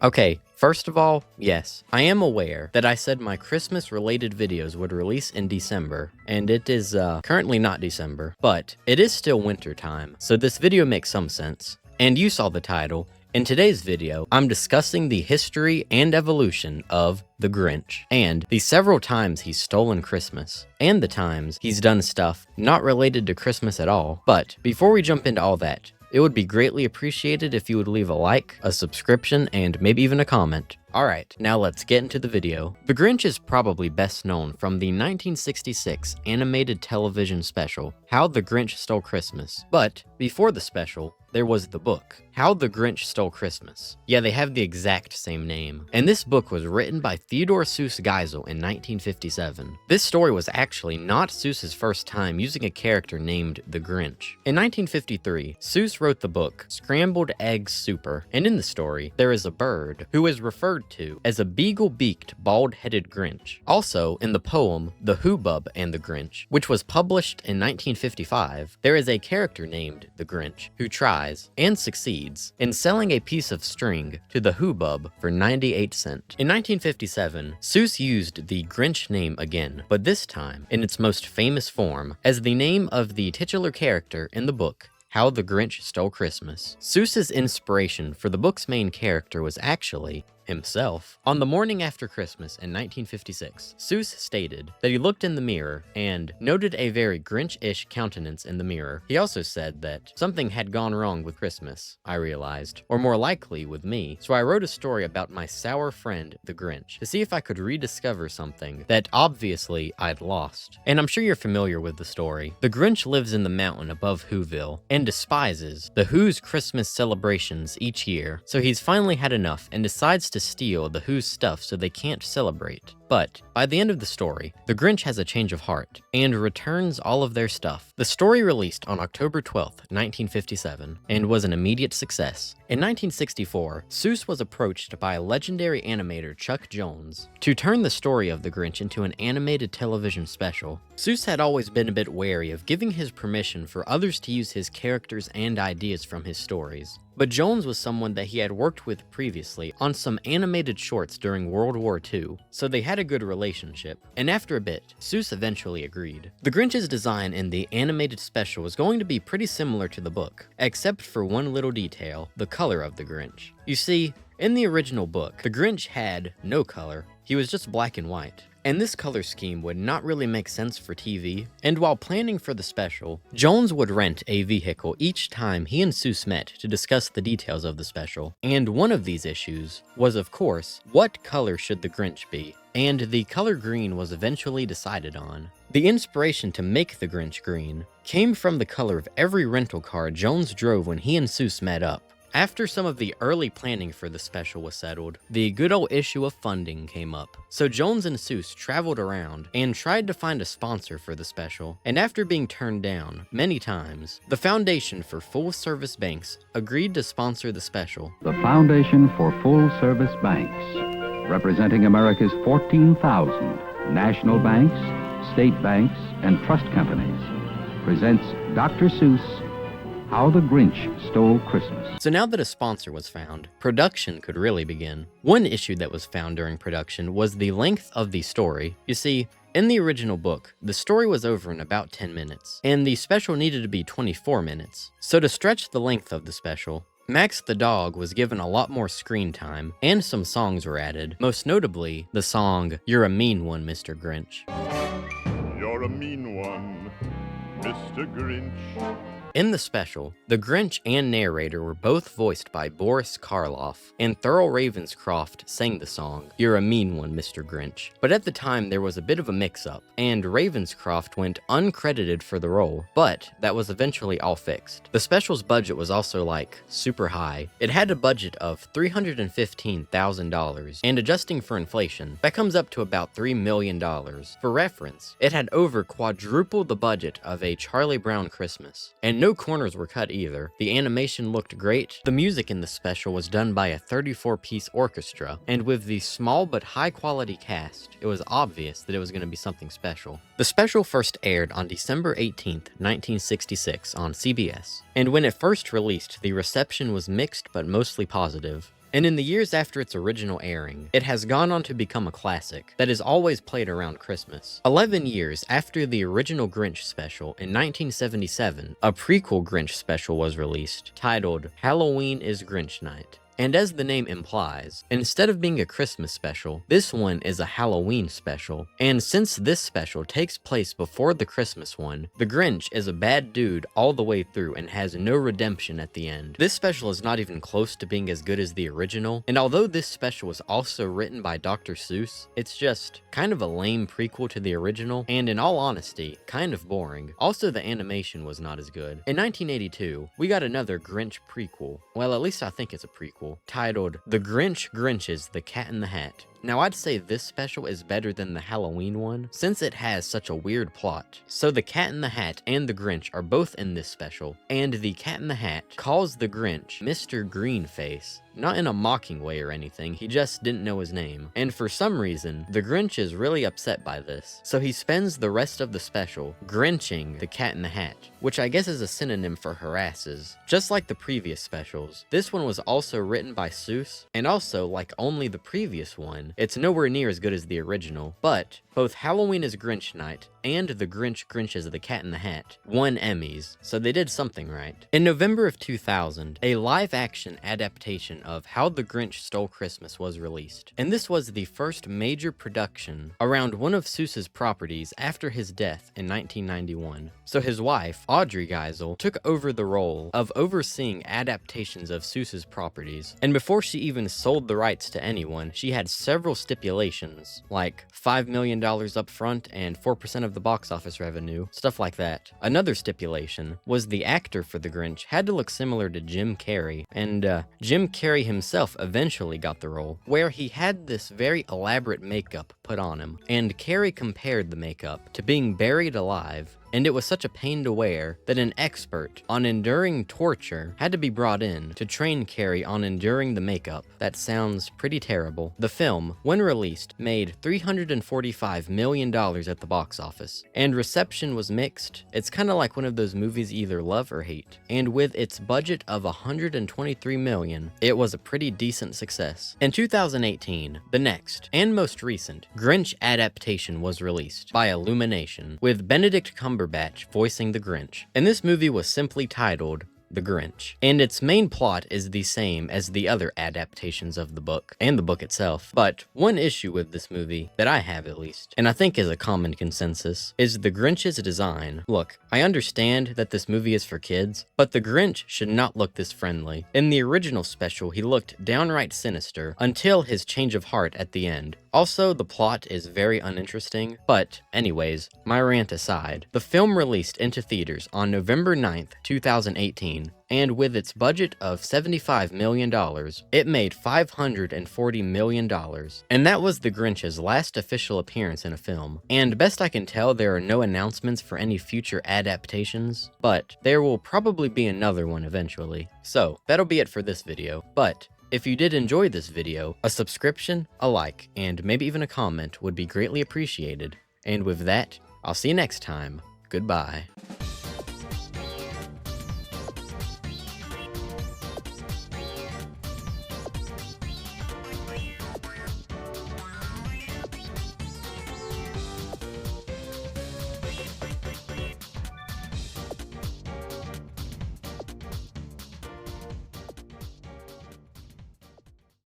Okay, first of all, yes, I am aware that I said my Christmas-related videos would release in December, and it is currently not December, but it is still winter time, so this video makes some sense. And you saw the title. In today's video, I'm discussing the history and evolution of the Grinch, and the several times he's stolen Christmas, and the times he's done stuff not related to Christmas at all. But before we jump into all that, it would be greatly appreciated if you would leave a like, a subscription, and maybe even a comment. Alright, now let's get into the video. The Grinch is probably best known from the 1966 animated television special, How the Grinch Stole Christmas. But before the special, there was the book, How the Grinch Stole Christmas. Yeah, they have the exact same name. And this book was written by Theodore Seuss Geisel in 1957. This story was actually not Seuss's first time using a character named the Grinch. In 1953, Seuss wrote the book, Scrambled Eggs Super, and in the story, there is a bird who is referred to as a beagle-beaked, bald-headed Grinch. Also, in the poem, The Hubbub and the Grinch, which was published in 1955, there is a character named the Grinch who tries, and succeeds, in selling a piece of string to the Hubbub for 98 cents. In 1957, Seuss used the Grinch name again, but this time in its most famous form, as the name of the titular character in the book, How the Grinch Stole Christmas. Seuss's inspiration for the book's main character was actually himself. On the morning after Christmas in 1956, Seuss stated that he looked in the mirror and noted a very Grinch-ish countenance in the mirror. He also said that something had gone wrong with Christmas, I realized, or more likely with me, so I wrote a story about my sour friend, the Grinch, to see if I could rediscover something that obviously I'd lost. And I'm sure you're familiar with the story. The Grinch lives in the mountain above Whoville and despises the Who's Christmas celebrations each year, so he's finally had enough and decides to steal the Who's stuff so they can't celebrate. But by the end of the story, the Grinch has a change of heart and returns all of their stuff. The story released on October 12th, 1957, and was an immediate success. In 1964, Seuss was approached by legendary animator Chuck Jones to turn the story of the Grinch into an animated television special. Seuss had always been a bit wary of giving his permission for others to use his characters and ideas from his stories. But Jones was someone that he had worked with previously on some animated shorts during World War II, so they had a good relationship, and after a bit, Seuss eventually agreed. The Grinch's design in the animated special was going to be pretty similar to the book, except for one little detail, the color of the Grinch. You see, in the original book, the Grinch had no color. He was just black and white. And this color scheme would not really make sense for TV, and while planning for the special, Jones would rent a vehicle each time he and Seuss met to discuss the details of the special. And one of these issues was, of course, what color should the Grinch be? And the color green was eventually decided on. The inspiration to make the Grinch green came from the color of every rental car Jones drove when he and Seuss met up. After some of the early planning for the special was settled, the good old issue of funding came up. So Jones and Seuss traveled around and tried to find a sponsor for the special, and after being turned down many times, the Foundation for Full Service Banks agreed to sponsor the special. The Foundation for Full Service Banks, representing America's 14,000 national banks, state banks, and trust companies, presents Dr. Seuss' How the Grinch Stole Christmas. So now that a sponsor was found, production could really begin. One issue that was found during production was the length of the story. You see, in the original book, the story was over in about 10 minutes, and the special needed to be 24 minutes. So to stretch the length of the special, Max the dog was given a lot more screen time, and some songs were added, most notably the song, You're a Mean One, Mr. Grinch. You're a mean one, Mr. Grinch. In the special, the Grinch and narrator were both voiced by Boris Karloff, and Thurl Ravenscroft sang the song, You're a Mean One, Mr. Grinch. But at the time, there was a bit of a mix-up, and Ravenscroft went uncredited for the role, but that was eventually all fixed. The special's budget was also, super high. It had a budget of $315,000, and adjusting for inflation, that comes up to about $3 million. For reference, it had over quadruple the budget of a Charlie Brown Christmas, and no corners were cut either. The animation looked great. The music in the special was done by a 34-piece orchestra, and with the small but high-quality cast, it was obvious that it was going to be something special. The special first aired on December 18th, 1966 on CBS, and when it first released, the reception was mixed but mostly positive. And in the years after its original airing, it has gone on to become a classic that is always played around Christmas. 11 years after the original Grinch special in 1977, a prequel Grinch special was released, titled Halloween Is Grinch Night. And as the name implies, instead of being a Christmas special, this one is a Halloween special. And since this special takes place before the Christmas one, the Grinch is a bad dude all the way through and has no redemption at the end. This special is not even close to being as good as the original, and although this special was also written by Dr. Seuss, it's just kind of a lame prequel to the original, and in all honesty, kind of boring. Also, the animation was not as good. In 1982, we got another Grinch prequel. Well, at least I think it's a prequel, titled The Grinch Grinches the Cat in the Hat. Now, I'd say this special is better than the Halloween one, since it has such a weird plot. So the Cat in the Hat and the Grinch are both in this special, and the Cat in the Hat calls the Grinch Mr. Greenface. Not in a mocking way or anything, he just didn't know his name. And for some reason, the Grinch is really upset by this. So he spends the rest of the special Grinching the Cat in the Hat, which I guess is a synonym for harasses. Just like the previous specials, this one was also written by Seuss, and also, like only the previous one, it's nowhere near as good as the original, but both Halloween Is Grinch Night and The Grinch Grinches the Cat in the Hat won Emmys, so they did something right. In November of 2000, a live-action adaptation of How the Grinch Stole Christmas was released, and this was the first major production around one of Seuss's properties after his death in 1991. So his wife, Audrey Geisel, took over the role of overseeing adaptations of Seuss's properties, and before she even sold the rights to anyone, she had several stipulations, like $5 million up front and 4% of the box office revenue, stuff like that. Another stipulation was the actor for the Grinch had to look similar to Jim Carrey, and Jim Carrey himself eventually got the role, where he had this very elaborate makeup put on him, and Carrey compared the makeup to being buried alive, and it was such a pain to wear that an expert on enduring torture had to be brought in to train Carrey on enduring the makeup. That sounds pretty terrible. The film, when released, made $345 million at the box office, and reception was mixed. It's kind of like one of those movies you either love or hate. And with its budget of $123 million, it was a pretty decent success. In 2018, the next, and most recent, Grinch adaptation was released by Illumination, with Benedict Cumberbatch voicing the Grinch. And this movie was simply titled The Grinch, and its main plot is the same as the other adaptations of the book, and the book itself. But one issue with this movie, that I have at least, and I think is a common consensus, is the Grinch's design. Look, I understand that this movie is for kids, but the Grinch should not look this friendly. In the original special, he looked downright sinister until his change of heart at the end. Also, the plot is very uninteresting, but anyways, my rant aside, the film released into theaters on November 9th, 2018, and with its budget of $75 million, it made $540 million. And that was the Grinch's last official appearance in a film. And best I can tell, there are no announcements for any future adaptations, but there will probably be another one eventually. So, that'll be it for this video, but if you did enjoy this video, a subscription, a like, and maybe even a comment would be greatly appreciated. And with that, I'll see you next time. Goodbye.